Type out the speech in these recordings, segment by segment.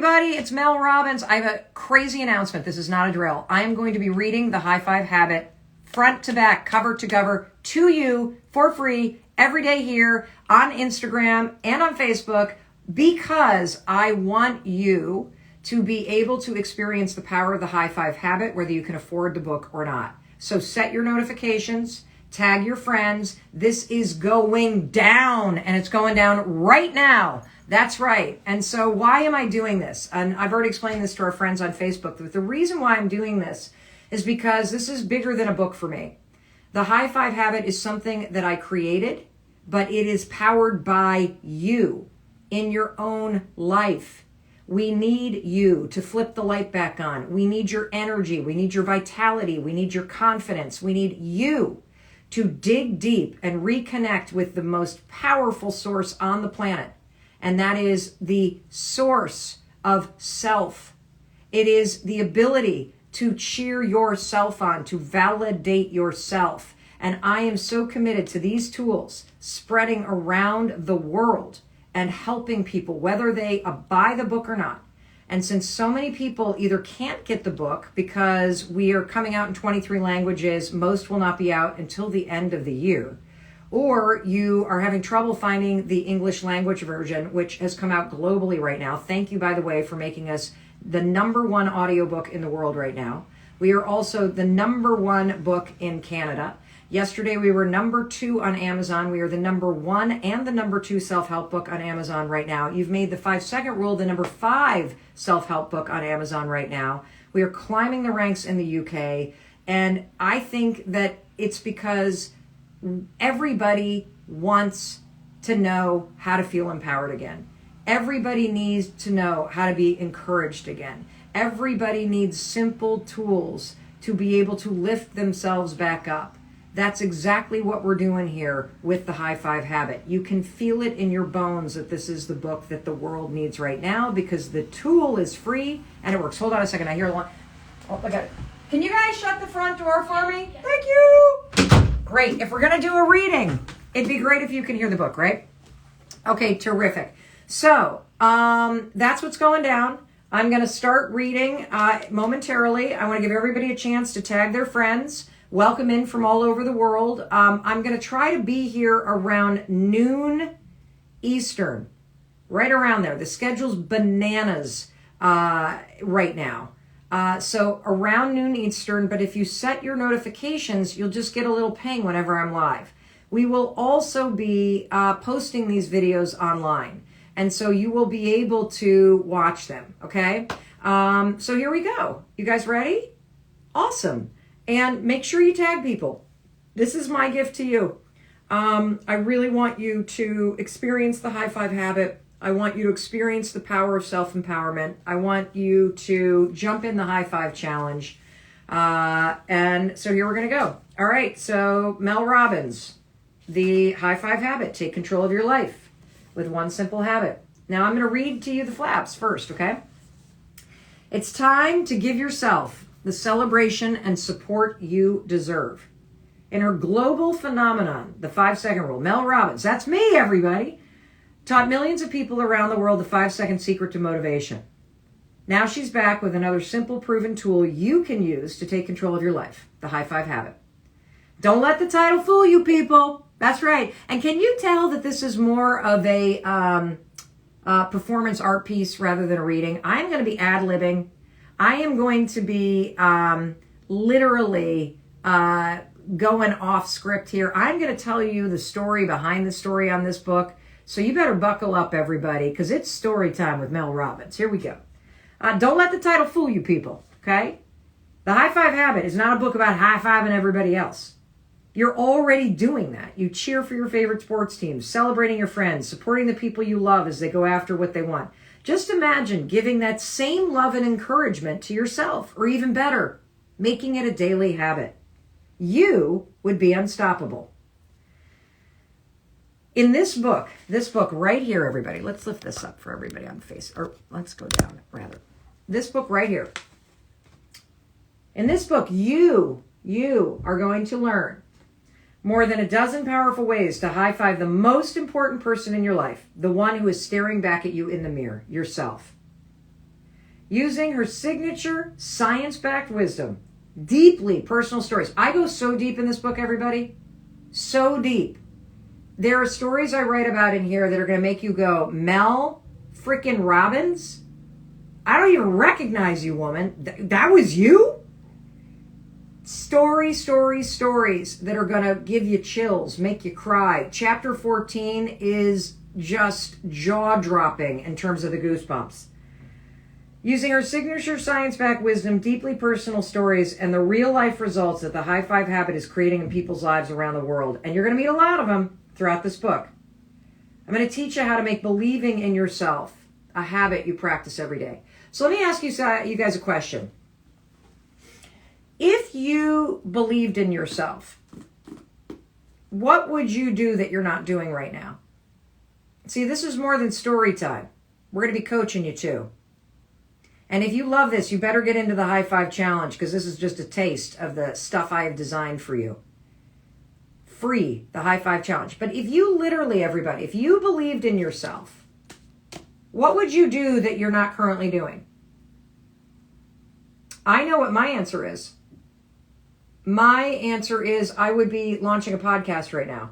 everybody, it's Mel Robbins. I have a crazy announcement. This is not a drill. I am going to be reading the High Five Habit front to back, cover to cover to you for free every day here on Instagram and on Facebook because I want you to be able to experience the power of the High Five Habit, whether you can afford the book or not. So set your notifications, tag your friends. This is going down, and it's going down right now. That's right. And so why am I doing this? And I've already explained this to our friends on Facebook. But the reason why I'm doing this is because this is bigger than a book for me. The High Five Habit is something that I created, but it is powered by you in your own life. We need you to flip the light back on. We need your energy. We need your vitality. We need your confidence. We need you to dig deep and reconnect with the most powerful source on the planet. And that is the source of self. It is the ability to cheer yourself on, to validate yourself. And I am so committed to these tools spreading around the world and helping people, whether they buy the book or not. And since so many people either can't get the book because we are coming out in 23 languages, most will not be out until the end of the year, or you are having trouble finding the English language version, which has come out globally right now. Thank you, by the way, for making us the #1 audiobook in the world right now. We are also the #1 book in Canada. Yesterday, we were #2 on Amazon. We are the #1 and the #2 self-help book on Amazon right now. You've made the 5-second rule the #5 self-help book on Amazon right now. We are climbing the ranks in the UK. And I think that it's because everybody wants to know how to feel empowered again. Everybody needs to know how to be encouraged again. Everybody needs simple tools to be able to lift themselves back up. That's exactly what we're doing here with the High Five Habit. You can feel it in your bones that this is the book that the world needs right now because the tool is free and it works. Hold on a second. I hear a lot. Oh, look at it. Can you guys shut the front door for me? Thank you. Great. If we're going to do a reading, it'd be great if you can hear the book, right? Okay, terrific. So that's what's going down. I'm going to start reading momentarily. I want to give everybody a chance to tag their friends. Welcome in from all over the world. I'm going to try to be here around noon Eastern, right around there. The schedule's bananas right now. So around noon Eastern, but if you set your notifications, you'll just get a little ping whenever I'm live. We will also be posting these videos online. And so you will be able to watch them, okay? So here we go. You guys ready? Awesome. And make sure you tag people. This is my gift to you. I really want you to experience the High Five Habit. I want you to experience the power of self-empowerment. I want you to jump in the High Five Challenge. And so here we're going to go. All right, so Mel Robbins, the High Five Habit. Take control of your life with one simple habit. Now I'm going to read to you the flaps first, okay? It's time to give yourself the celebration and support you deserve. In her global phenomenon, the 5-second rule, Mel Robbins, that's me, everybody, taught millions of people around the world the 5-second secret to motivation. Now she's back with another simple, proven tool you can use to take control of your life, the High Five Habit. Don't let the title fool you, people. That's right. And can you tell that this is more of a performance art piece rather than a reading? I'm going to be ad-libbing. I am going to be literally going off script here. I'm going to tell you the story behind the story on this book. So you better buckle up, everybody, because it's story time with Mel Robbins. Here we go. Don't let the title fool you, people, okay? The High Five Habit is not a book about high-fiving everybody else. You're already doing that. You cheer for your favorite sports teams, celebrating your friends, supporting the people you love as they go after what they want. Just imagine giving that same love and encouragement to yourself, or even better, making it a daily habit. You would be unstoppable. In this book right here, everybody, let's lift this up for everybody on the face, or let's go down, rather. This book right here. In this book, you are going to learn more than a dozen powerful ways to high-five the most important person in your life, the one who is staring back at you in the mirror, yourself. Using her signature science-backed wisdom, deeply personal stories. I go so deep in this book, everybody. So deep. There are stories I write about in here that are going to make you go, Mel freaking Robbins? I don't even recognize you, woman. That was you? Stories that are going to give you chills, make you cry. Chapter 14 is just jaw-dropping in terms of the goosebumps. Using her signature science-backed wisdom, deeply personal stories, and the real-life results that the High Five Habit is creating in people's lives around the world. And you're going to meet a lot of them throughout this book. I'm going to teach you how to make believing in yourself a habit you practice every day. So let me ask you guys a question. If you believed in yourself, what would you do that you're not doing right now? See, this is more than story time. We're going to be coaching you too. And if you love this, you better get into the High Five Challenge, because this is just a taste of the stuff I have designed for you. Free, the High Five Challenge. But if you literally, everybody, if you believed in yourself, what would you do that you're not currently doing? I know what my answer is. My answer is I would be launching a podcast right now.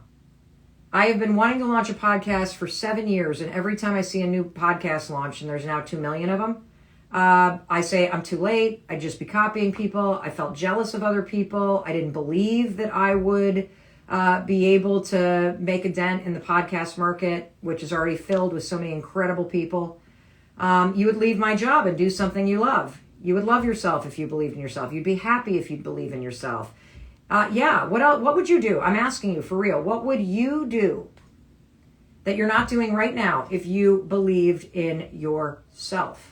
I have been wanting to launch a podcast for 7 years, and every time I see a new podcast launch, and there's now 2 million of them, I say, I'm too late. I'd just be copying people. I felt jealous of other people. I didn't believe that I would be able to make a dent in the podcast market, which is already filled with so many incredible people. You would leave my job and do something you love. You would love yourself if you believed in yourself. You'd be happy if you'd believe in yourself. What else? What would you do? I'm asking you for real. What would you do that you're not doing right now if you believed in yourself?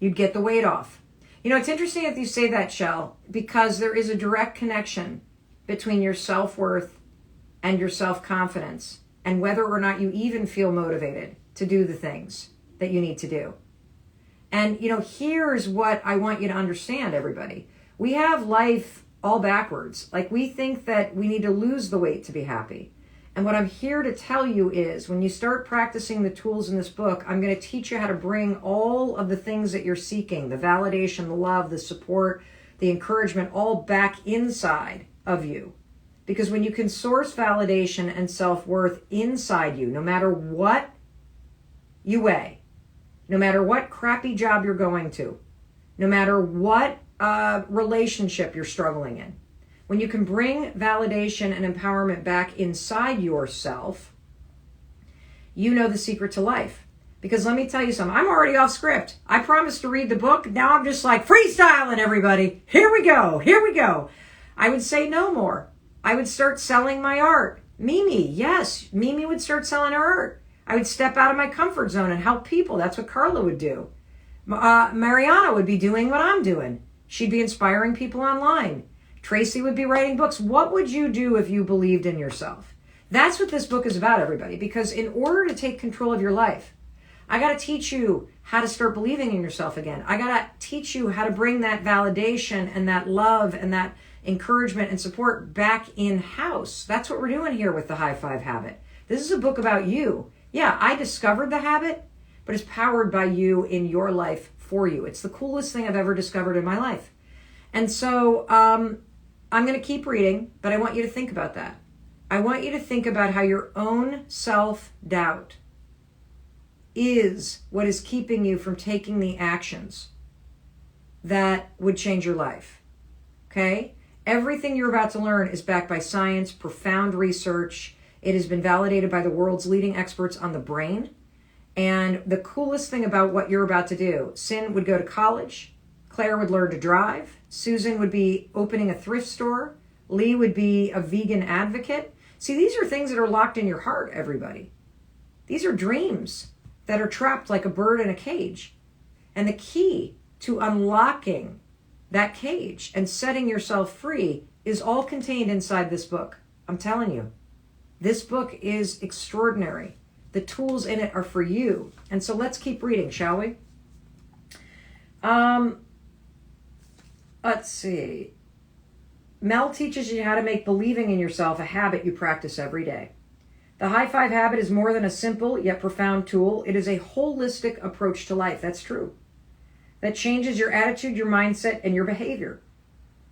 You'd get the weight off. You know, it's interesting that you say that, Shell, because there is a direct connection between your self-worth and your self-confidence, and whether or not you even feel motivated to do the things that you need to do. And, you know, here's what I want you to understand, everybody. We have life all backwards. Like, we think that we need to lose the weight to be happy. And what I'm here to tell you is, when you start practicing the tools in this book, I'm going to teach you how to bring all of the things that you're seeking, the validation, the love, the support, the encouragement, all back inside of you. Because when you can source validation and self-worth inside you, no matter what you weigh, no matter what crappy job you're going to, no matter what relationship you're struggling in, when you can bring validation and empowerment back inside yourself, you know the secret to life. Because let me tell you something, I'm already off script. I promised to read the book. Now I'm just like freestyling, everybody. Here we go. I would say no more. I would start selling my art. Mimi, yes, Mimi would start selling her art. I would step out of my comfort zone and help people. That's what Carla would do. Mariana would be doing what I'm doing. She'd be inspiring people online. Tracy would be writing books. What would you do if you believed in yourself? That's what this book is about, everybody. Because in order to take control of your life, I got to teach you how to start believing in yourself again. I got to teach you how to bring that validation and that love and that encouragement and support back in-house. That's what we're doing here with the High Five Habit. This is a book about you. Yeah, I discovered the habit, but it's powered by you in your life for you. It's the coolest thing I've ever discovered in my life. And so I'm going to keep reading, but I want you to think about that. I want you to think about how your own self-doubt is what is keeping you from taking the actions that would change your life. Okay? Everything you're about to learn is backed by science, profound research. It has been validated by the world's leading experts on the brain. And the coolest thing about what you're about to do, Sin would go to college, Claire would learn to drive, Susan would be opening a thrift store, Lee would be a vegan advocate. See, these are things that are locked in your heart, everybody. These are dreams that are trapped like a bird in a cage. And the key to unlocking that cage and setting yourself free is all contained inside this book. I'm telling you, this book is extraordinary. The tools in it are for you. And so let's keep reading, shall we? Let's see. Mel teaches you how to make believing in yourself a habit you practice every day. The high five habit is more than a simple yet profound tool. It is a holistic approach to life. That's true. That changes your attitude, your mindset, and your behavior.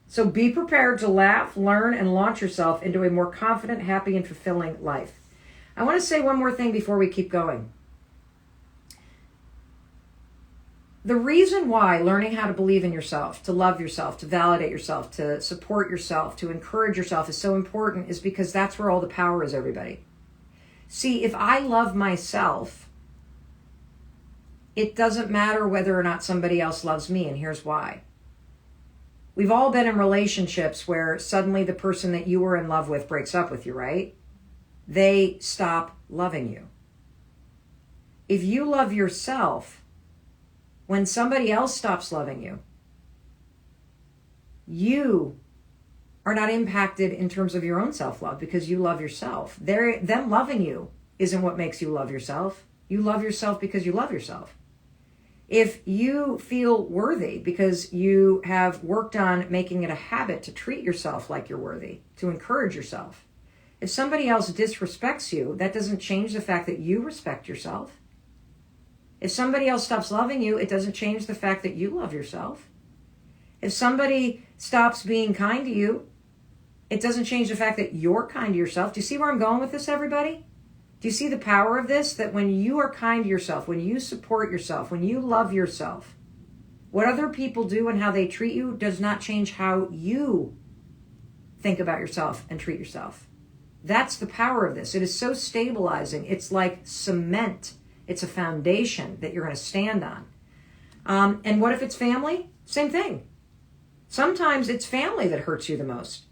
So be prepared to laugh, learn, and launch yourself into a more confident, happy, and fulfilling life. I want to say one more thing before we keep going. The reason why learning how to believe in yourself, to love yourself, to validate yourself, to support yourself, to encourage yourself is so important is because that's where all the power is, everybody. See, if I love myself, it doesn't matter whether or not somebody else loves me, and here's why. We've all been in relationships where suddenly the person that you were in love with breaks up with you, right? They stop loving you. If you love yourself, when somebody else stops loving you, you are not impacted in terms of your own self-love because you love yourself. Them loving you isn't what makes you love yourself. You love yourself because you love yourself. If you feel worthy because you have worked on making it a habit to treat yourself like you're worthy, to encourage yourself, if somebody else disrespects you, that doesn't change the fact that you respect yourself. If somebody else stops loving you, it doesn't change the fact that you love yourself. If somebody stops being kind to you, it doesn't change the fact that you're kind to yourself. Do you see where I'm going with this, everybody? Do you see the power of this? That when you are kind to yourself, when you support yourself, when you love yourself, what other people do and how they treat you does not change how you think about yourself and treat yourself. That's the power of this. It is so stabilizing. It's like cement. It's a foundation that you're going to stand on. And what if it's family? Same thing. Sometimes it's family that hurts you the most.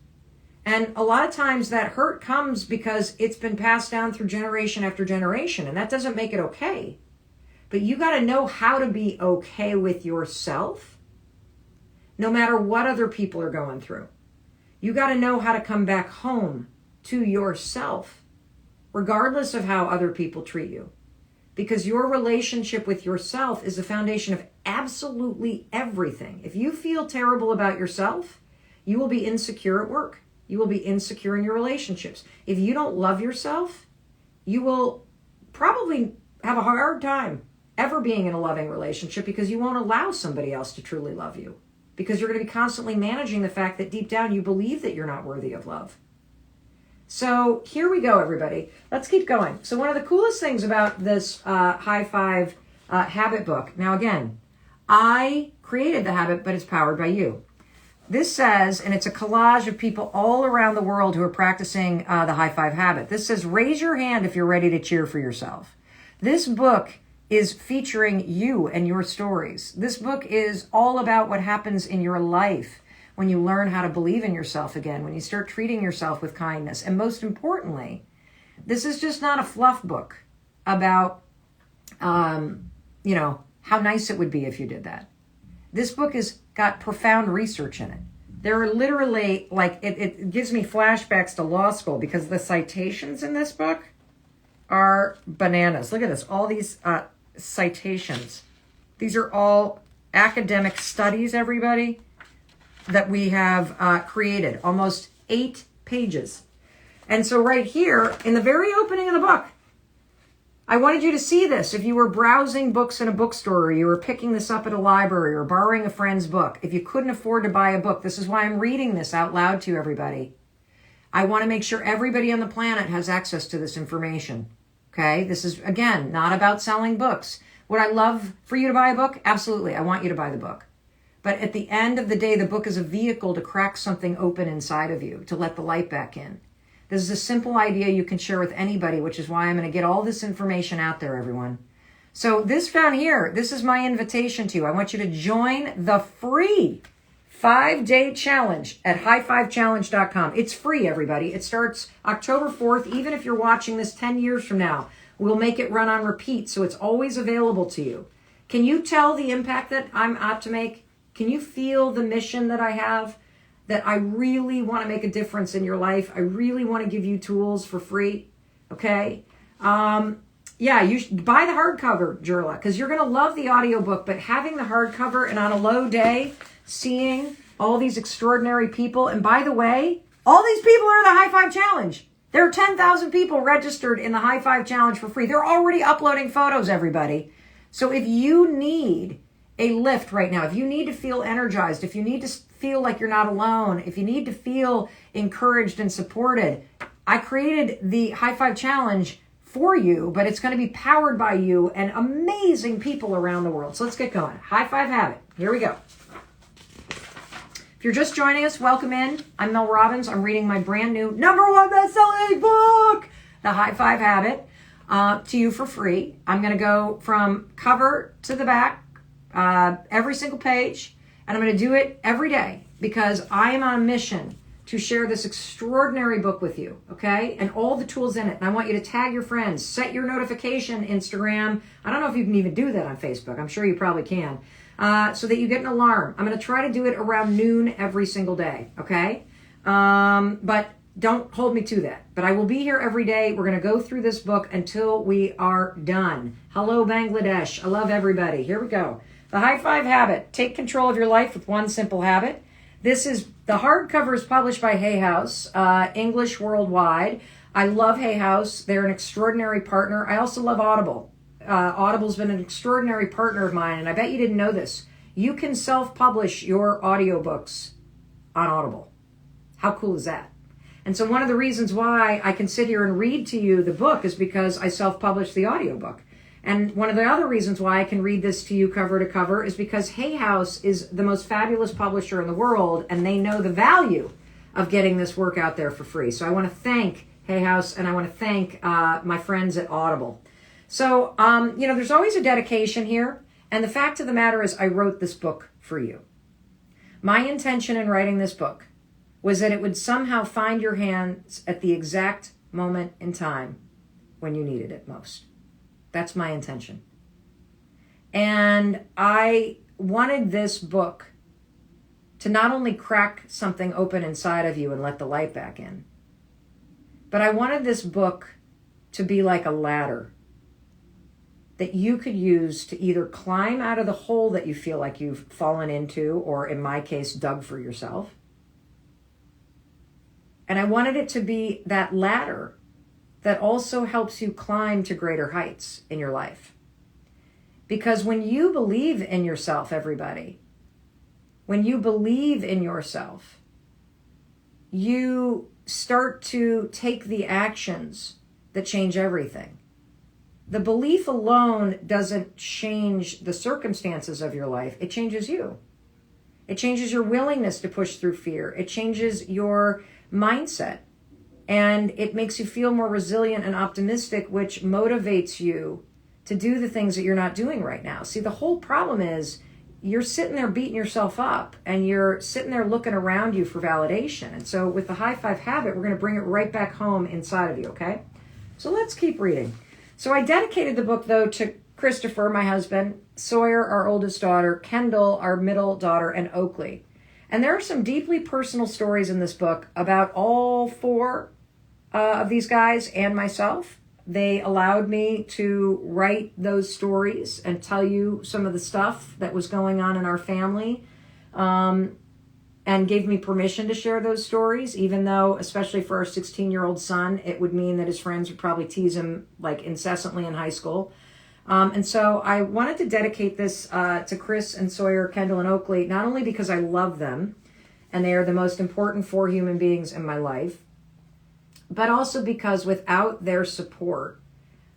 And a lot of times that hurt comes because it's been passed down through generation after generation, and that doesn't make it okay. But you got to know how to be okay with yourself, no matter what other people are going through. You got to know how to come back home to yourself, regardless of how other people treat you. Because your relationship with yourself is the foundation of absolutely everything. If you feel terrible about yourself, you will be insecure at work. You will be insecure in your relationships. If you don't love yourself, you will probably have a hard time ever being in a loving relationship because you won't allow somebody else to truly love you. Because you're going to be constantly managing the fact that deep down you believe that you're not worthy of love. So here we go, everybody. Let's keep going. So one of the coolest things about this High Five habit book, now again, I created the habit, but it's powered by you. This says, and it's a collage of people all around the world who are practicing the High Five habit. This says, raise your hand if you're ready to cheer for yourself. This book is featuring you and your stories. This book is all about what happens in your life when you learn how to believe in yourself again, when you start treating yourself with kindness. And most importantly, this is just not a fluff book about, how nice it would be if you did that. This book has got profound research in it. There are literally, it gives me flashbacks to law school because the citations in this book are bananas. Look at this, all these citations. These are all academic studies, everybody, that we have created, almost 8 pages. And so right here, in the very opening of the book, I wanted you to see this. If you were browsing books in a bookstore, or you were picking this up at a library, or borrowing a friend's book, if you couldn't afford to buy a book, this is why I'm reading this out loud to everybody. I want to make sure everybody on the planet has access to this information. Okay? This is, again, not about selling books. Would I love for you to buy a book? Absolutely. I want you to buy the book. But at the end of the day, the book is a vehicle to crack something open inside of you, to let the light back in. This is a simple idea you can share with anybody, which is why I'm going to get all this information out there, everyone. So this down here, this is my invitation to you. I want you to join the free 5-day challenge at highfivechallenge.com. It's free, everybody. It starts October 4th. Even if you're watching this 10 years from now, we'll make it run on repeat, so it's always available to you. Can you tell the impact that I'm out to make? Can you feel the mission that I have? That I really want to make a difference in your life. I really want to give you tools for free. Okay? You should buy the hardcover, Jerla, because you're going to love the audiobook, but having the hardcover and on a low day, seeing all these extraordinary people, and by the way, all these people are in the High Five Challenge. There are 10,000 people registered in the High Five Challenge for free. They're already uploading photos, everybody. So if you need a lift right now, if you need to feel energized, if you need to feel like you're not alone, if you need to feel encouraged and supported, I created the High Five Challenge for you, but it's going to be powered by you and amazing people around the world. So let's get going. High Five Habit. Here we go. If you're just joining us, welcome in. I'm Mel Robbins. I'm reading my brand new #1 best-selling book, The High Five Habit, to you for free. I'm going to go from cover to the back, every single page, and I'm going to do it every day because I am on a mission to share this extraordinary book with you, okay? And all the tools in it. And I want you to tag your friends, set your notification, Instagram. I don't know if you can even do that on Facebook. I'm sure you probably can. So that you get an alarm. I'm going to try to do it around noon every single day, okay? But don't hold me to that. But I will be here every day. We're going to go through this book until we are done. Hello, Bangladesh. I love everybody. Here we go. The High Five Habit. Take control of your life with one simple habit. This is, the hardcover is published by Hay House, English worldwide. I love Hay House. They're an extraordinary partner. I also love Audible. Audible's been an extraordinary partner of mine, and I bet you didn't know this. You can self-publish your audiobooks on Audible. How cool is that? And so one of the reasons why I can sit here and read to you the book is because I self-published the audiobook. And one of the other reasons why I can read this to you cover to cover is because Hay House is the most fabulous publisher in the world, and they know the value of getting this work out there for free. So I want to thank Hay House, and I want to thank my friends at Audible. So, there's always a dedication here. And the fact of the matter is I wrote this book for you. My intention in writing this book was that it would somehow find your hands at the exact moment in time when you needed it most. That's my intention. And I wanted this book to not only crack something open inside of you and let the light back in, but I wanted this book to be like a ladder that you could use to either climb out of the hole that you feel like you've fallen into, or in my case, dug for yourself. And I wanted it to be that ladder that also helps you climb to greater heights in your life. Because when you believe in yourself, everybody, when you believe in yourself, you start to take the actions that change everything. The belief alone doesn't change the circumstances of your life. It changes you. It changes your willingness to push through fear. It changes your mindset. And it makes you feel more resilient and optimistic, which motivates you to do the things that you're not doing right now. See, the whole problem is you're sitting there beating yourself up and you're sitting there looking around you for validation. And so with the High Five Habit, we're going to bring it right back home inside of you, okay? So let's keep reading. So I dedicated the book, though, to Christopher, my husband, Sawyer, our oldest daughter, Kendall, our middle daughter, and Oakley. And there are some deeply personal stories in this book about all four of these guys and myself. They allowed me to write those stories and tell you some of the stuff that was going on in our family, and gave me permission to share those stories, even though, especially for our 16-year-old son, it would mean that his friends would probably tease him like incessantly in high school. And so I wanted to dedicate this to Chris and Sawyer, Kendall and Oakley, not only because I love them and they are the most important four human beings in my life, but also because without their support,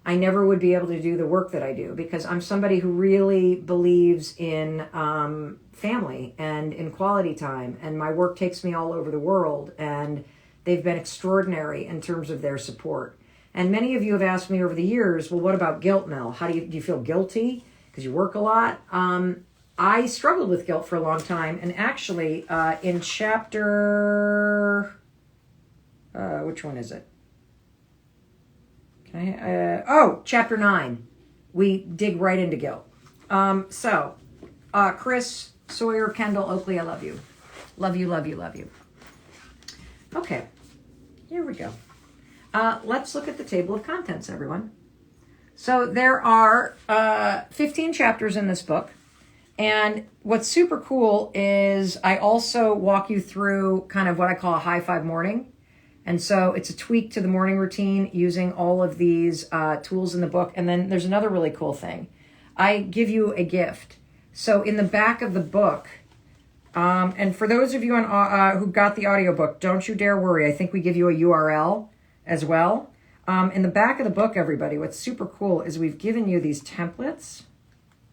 I never would be able to do the work that I do, because I'm somebody who really believes in family and in quality time, and my work takes me all over the world, and they've been extraordinary in terms of their support. And many of you have asked me over the years, well, what about guilt, Mel? Do you feel guilty because you work a lot? I struggled with guilt for a long time, and actually in chapter, which one is it? Chapter 9, we dig right into guilt. Chris, Sawyer, Kendall, Oakley, I love you. Love you, love you, love you. Okay, here we go. Let's look at the table of contents, everyone. So there are 15 chapters in this book. And what's super cool is I also walk you through kind of what I call a high five morning. And so it's a tweak to the morning routine using all of these tools in the book. And then there's another really cool thing. I give you a gift. So in the back of the book, and for those of you who got the audiobook, don't you dare worry. I think we give you a URL as well. In the back of the book, everybody, what's super cool is we've given you these templates.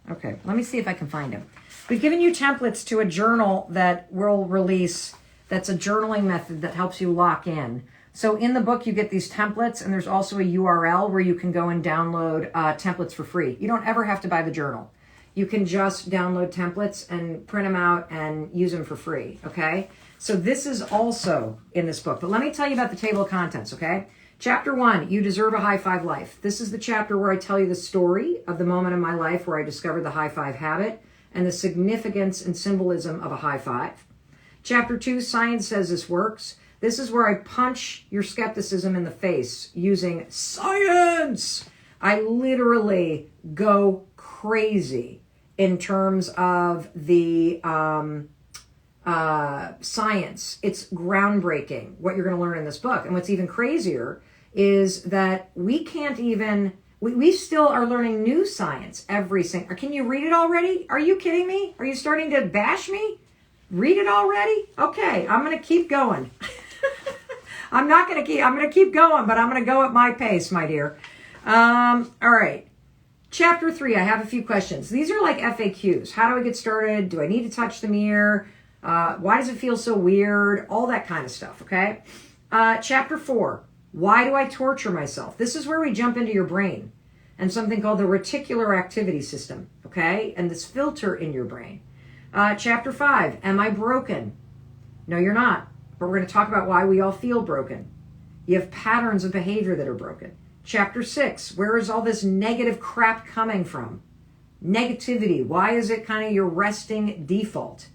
Okay, let me see if I can find them. We've given you templates to a journal that we'll release. That's a journaling method that helps you lock in. So in the book, you get these templates, and there's also a URL where you can go and download templates for free. You don't ever have to buy the journal. You can just download templates and print them out and use them for free, okay? So this is also in this book. But let me tell you about the table of contents, okay? Chapter 1, You Deserve a High Five Life. This is the chapter where I tell you the story of the moment in my life where I discovered the high five habit and the significance and symbolism of a high five. Chapter 2, Science Says This Works. This is where I punch your skepticism in the face using science. I literally go crazy in terms of the science. It's groundbreaking what you're going to learn in this book. And what's even crazier is that we still are learning new science every single. Can you read it already? Are you kidding me? Are you starting to bash me? Read it already? Okay, I'm going to keep going. I'm going to keep going, but I'm going to go at my pace, my dear. All right. Chapter 3, I have a few questions. These are like FAQs. How do I get started? Do I need to touch the mirror? Why does it feel so weird? All that kind of stuff, okay? Chapter 4, why do I torture myself? This is where we jump into your brain and something called the reticular activity system, okay? And this filter in your brain. Chapter 5, am I broken? No, you're not. But we're going to talk about why we all feel broken. You have patterns of behavior that are broken. Chapter 6, where is all this negative crap coming from? Negativity, why is it kind of your resting default?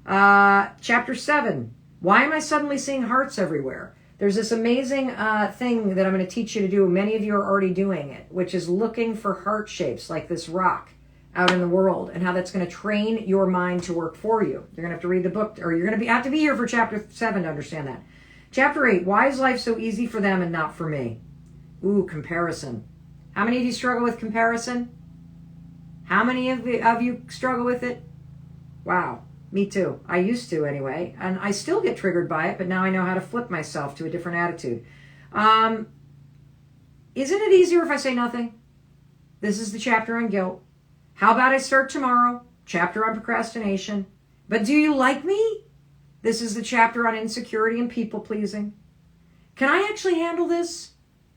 Chapter 7, why am I suddenly seeing hearts everywhere? There's this amazing thing that I'm going to teach you to do. Many of you are already doing it, which is looking for heart shapes like this rock out in the world and how that's going to train your mind to work for you. You're going to have to read the book, or you're going to have to be here for chapter 7 to understand that. Chapter 8, why is life so easy for them and not for me? Ooh, comparison. How many of you struggle with comparison? How many of you struggle with it? Wow, me too. I used to anyway, and I still get triggered by it, but now I know how to flip myself to a different attitude. Isn't it easier if I say nothing? This is the chapter on guilt. How about I start tomorrow? Chapter on procrastination. But do you like me? This is the chapter on insecurity and people pleasing. Can I actually handle this?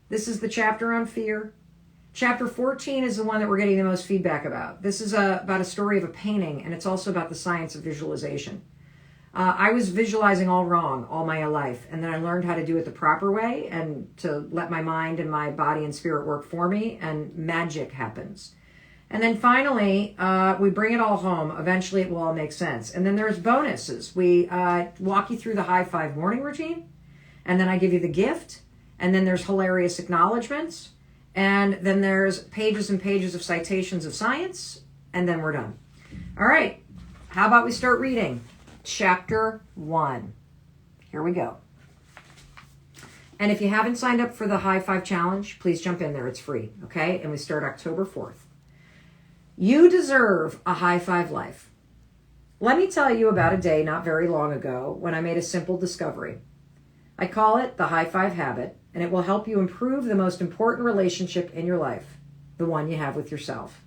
This is the chapter on fear. Chapter 14 is the one that we're getting the most feedback about. This is about a story of a painting, and it's also about the science of visualization. I was visualizing all wrong all my life, and then I learned how to do it the proper way and to let my mind and my body and spirit work for me, and magic happens. And then finally, we bring it all home. Eventually, it will all make sense. And then there's bonuses. We walk you through the high five morning routine, and then I give you the gift, and then there's hilarious acknowledgments, and then there's pages and pages of citations of science, and then we're done. All right, how about we start reading? Chapter 1. Here we go. And if you haven't signed up for the High Five Challenge, please jump in there. It's free, okay? And we start October 4th. You deserve a high five life. Let me tell you about a day not very long ago when I made a simple discovery. I call it the high five habit, and it will help you improve the most important relationship in your life, the one you have with yourself.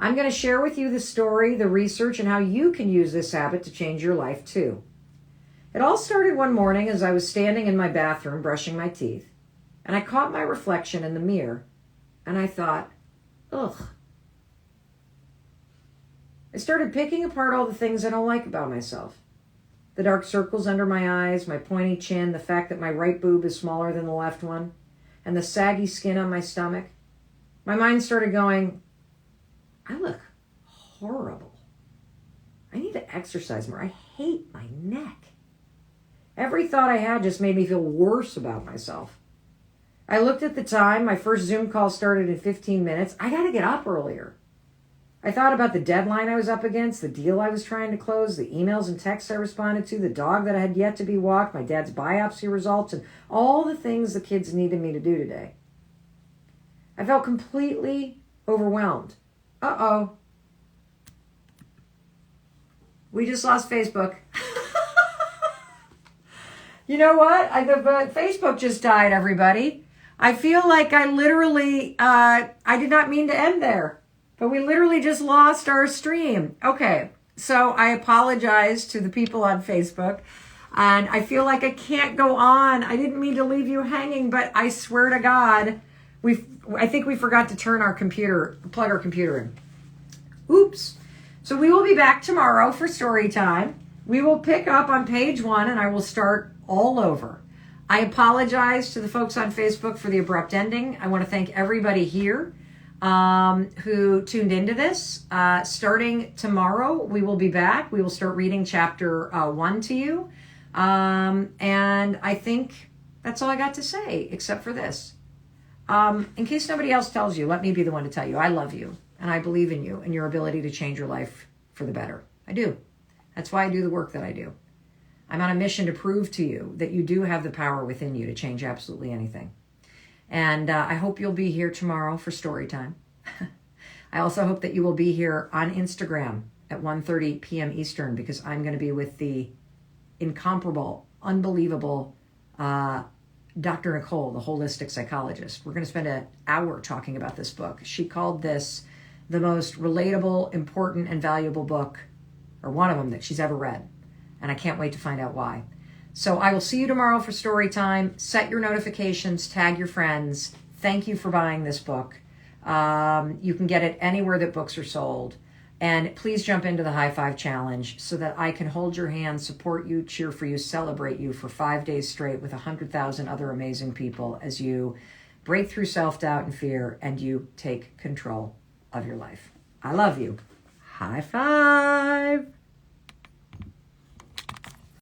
I'm going to share with you the story, the research, and how you can use this habit to change your life too. It all started one morning as I was standing in my bathroom brushing my teeth, and I caught my reflection in the mirror, and I thought, ugh. I started picking apart all the things I don't like about myself. The dark circles under my eyes, my pointy chin, the fact that my right boob is smaller than the left one, and the saggy skin on my stomach. My mind started going, I look horrible. I need to exercise more. I hate my neck. Every thought I had just made me feel worse about myself. I looked at the time. My first Zoom call started in 15 minutes. I got to get up earlier. I thought about the deadline I was up against, the deal I was trying to close, the emails and texts I responded to, the dog that I had yet to be walked, my dad's biopsy results, and all the things the kids needed me to do today. I felt completely overwhelmed. Uh-oh. We just lost Facebook. You know what? Facebook just died, everybody. I feel like I literally, I did not mean to end there, but we literally just lost our stream. Okay, so I apologize to the people on Facebook, and I feel like I can't go on. I didn't mean to leave you hanging, but I swear to God, I think we forgot to plug our computer in. Oops. So we will be back tomorrow for story time. We will pick up on page 1, and I will start all over. I apologize to the folks on Facebook for the abrupt ending. I want to thank everybody here who tuned into this. Starting tomorrow, we will be back. We will start reading chapter 1 to you. And I think that's all I got to say, except for this. In case nobody else tells you, let me be the one to tell you. I love you, and I believe in you and your ability to change your life for the better. I do. That's why I do the work that I do. I'm on a mission to prove to you that you do have the power within you to change absolutely anything. And I hope you'll be here tomorrow for story time. I also hope that you will be here on Instagram at 1:30 p.m. Eastern, because I'm going to be with the incomparable, unbelievable Dr. Nicole, the holistic psychologist. We're going to spend an hour talking about this book. She called this the most relatable, important, and valuable book, or one of them that she's ever read. And I can't wait to find out why. So I will see you tomorrow for story time. Set your notifications, tag your friends. Thank you for buying this book. You can get it anywhere that books are sold. And please jump into the High Five Challenge so that I can hold your hand, support you, cheer for you, celebrate you for 5 days straight with 100,000 other amazing people as you break through self-doubt and fear and you take control of your life. I love you. High five.